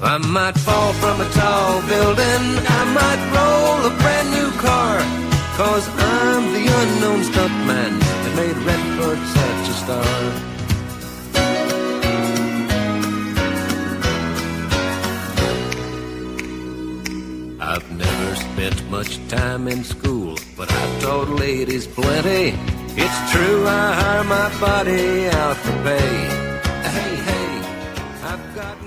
I might fall from a tall building, I might roll a brand new car, 'cause I'm the unknown stuntman that made Redford such a star. I've never spent much time in school, but I've taught ladies plenty. It's true, I hire my body out for pay. Hey, hey, I've gotten...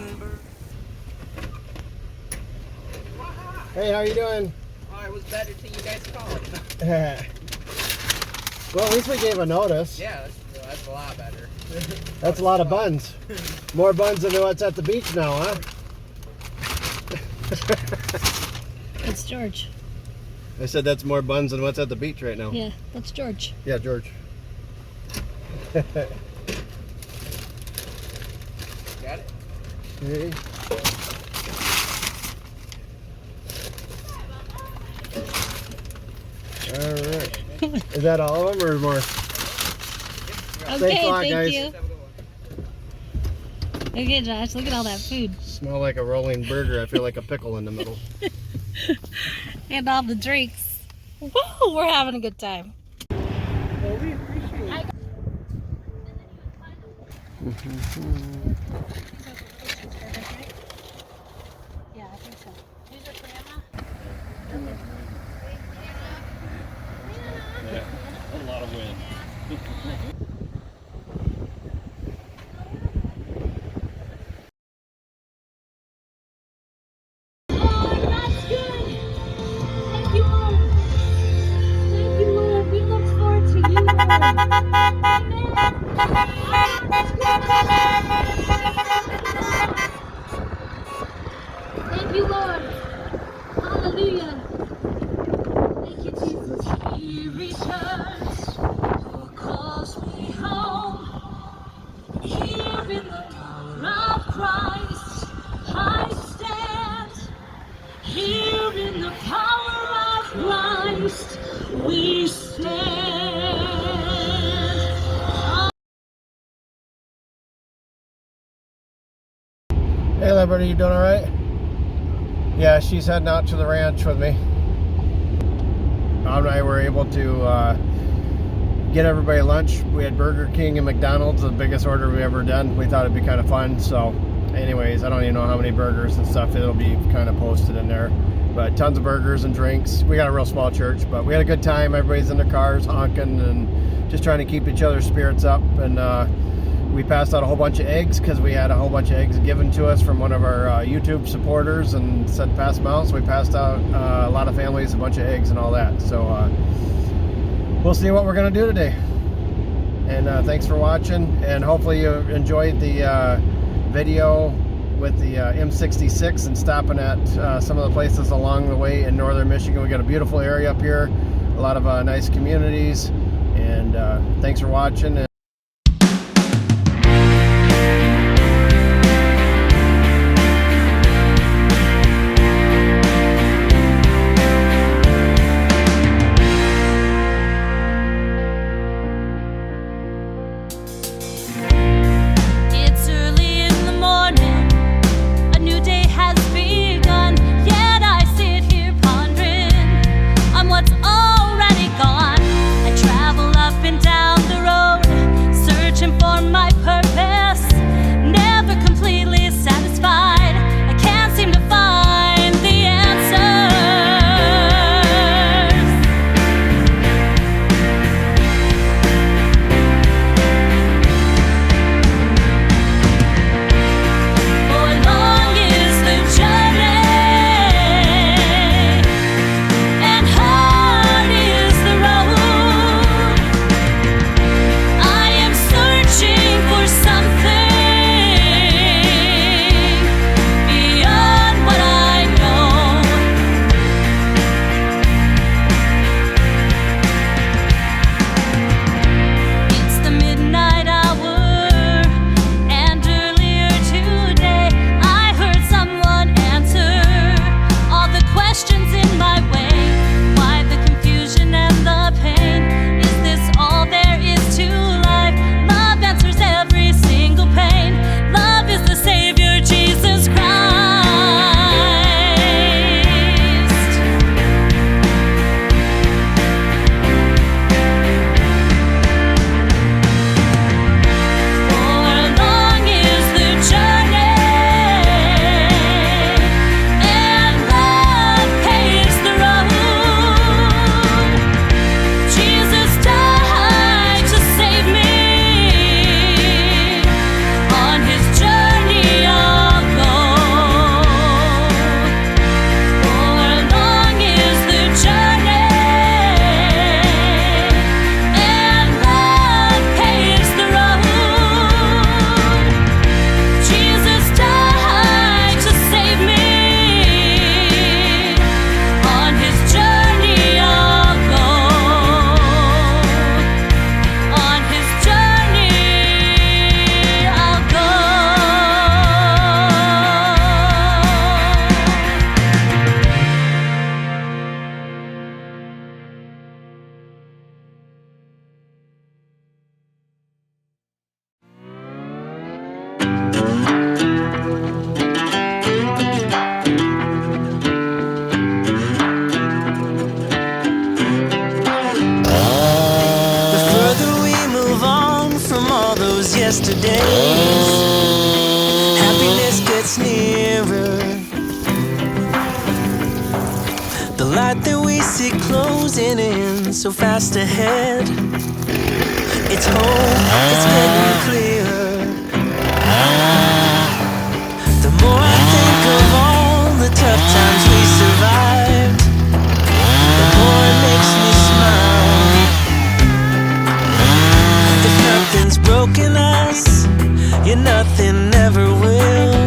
Hey, how you doing? Oh, it was better till you guys called. Well, at least we gave a notice. Yeah, that's a lot better. That's a lot of buns. More buns than what's at the beach now, huh? It's George. I said that's more buns than what's at the beach right now. Yeah, that's George. Yeah, George. Got it? Okay. All right. Is that all of them or more? Okay, Thanks a lot, thank guys. you. Okay, Josh, look at all that food. Smell like a rolling burger. I feel like a pickle in the middle. And all the drinks. Woo, we're having a good time. Well, we appreciate it. Yeah, I think so. These are for Emma? Yeah, a lot of wind. Thank you, Lord. Hallelujah. Thank you, Jesus. He returns, who calls me home. Here in the power of Christ, I stand. Here in the power of Christ, we stand. Hey, Liberty, you doing all right? Yeah, she's heading out to the ranch with me. Bob and I were able to get everybody lunch. We had Burger King and McDonald's, the biggest order we ever done. We thought it'd be kind of fun. So anyways, I don't even know how many burgers and stuff. It'll be kind of posted in there. But tons of burgers and drinks. We got a real small church, but we had a good time. Everybody's in their cars honking and just trying to keep each other's spirits up. And we passed out a whole bunch of eggs because we had a whole bunch of eggs given to us from one of our YouTube supporters and said pass them out. So we passed out a lot of families a bunch of eggs and all that. So we'll see what we're going to do today. And thanks for watching. And hopefully you enjoyed the video with the M66 and stopping at some of the places along the way in northern Michigan. We got a beautiful area up here, a lot of nice communities. And thanks for watching. What's already gone. I travel up and down the road yesterdays. Happiness gets nearer. The light that we see closing in so fast ahead. It's hope, it's getting clearer. The more I think of all the tough times we survived, the more it makes me smile. If nothing's broken us, yeah, nothing ever will.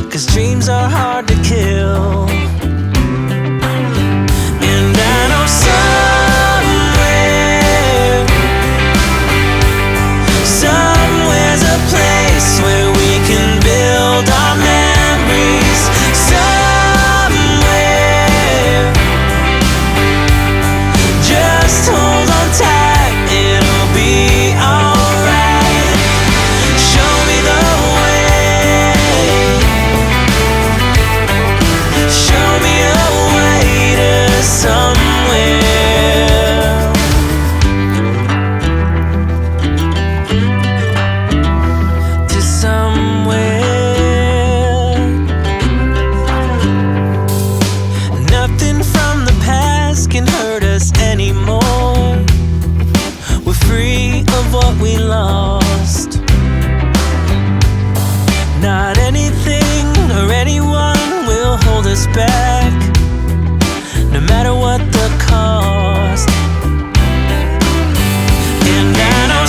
'Cause dreams are hard to kill. And I know somewhere's a place where we can build our memories. Somewhere, just hold on tight, it'll be alright. Show me the way. Show me a way to somewhere. To somewhere. Nothing from the past can hurt us anymore. We're free of what we lost. Not anything or anyone will hold us back, no matter what the cost. And I know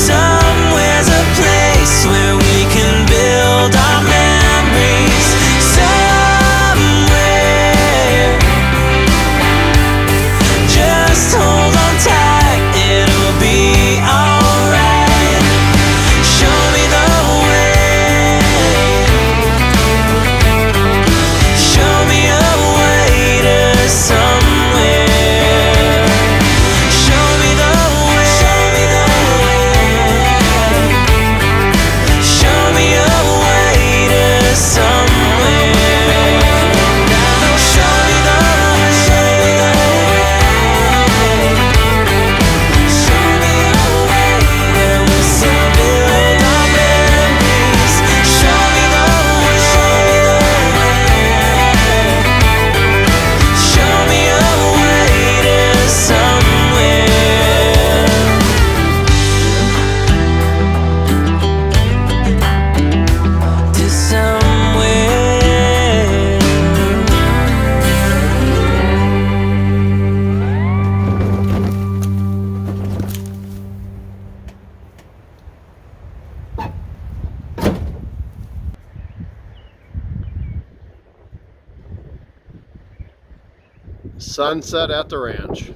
somewhere's a place where we can build our memories. Somewhere, just hold on tight, it'll be alright. Show me the way. Show me a way to somewhere. Show me the way. Show me a way to somewhere. Show me the way. Show me a way where we still build our memories. Show me the way. Show me a way to somewhere. To somewhere. Sunset at the ranch.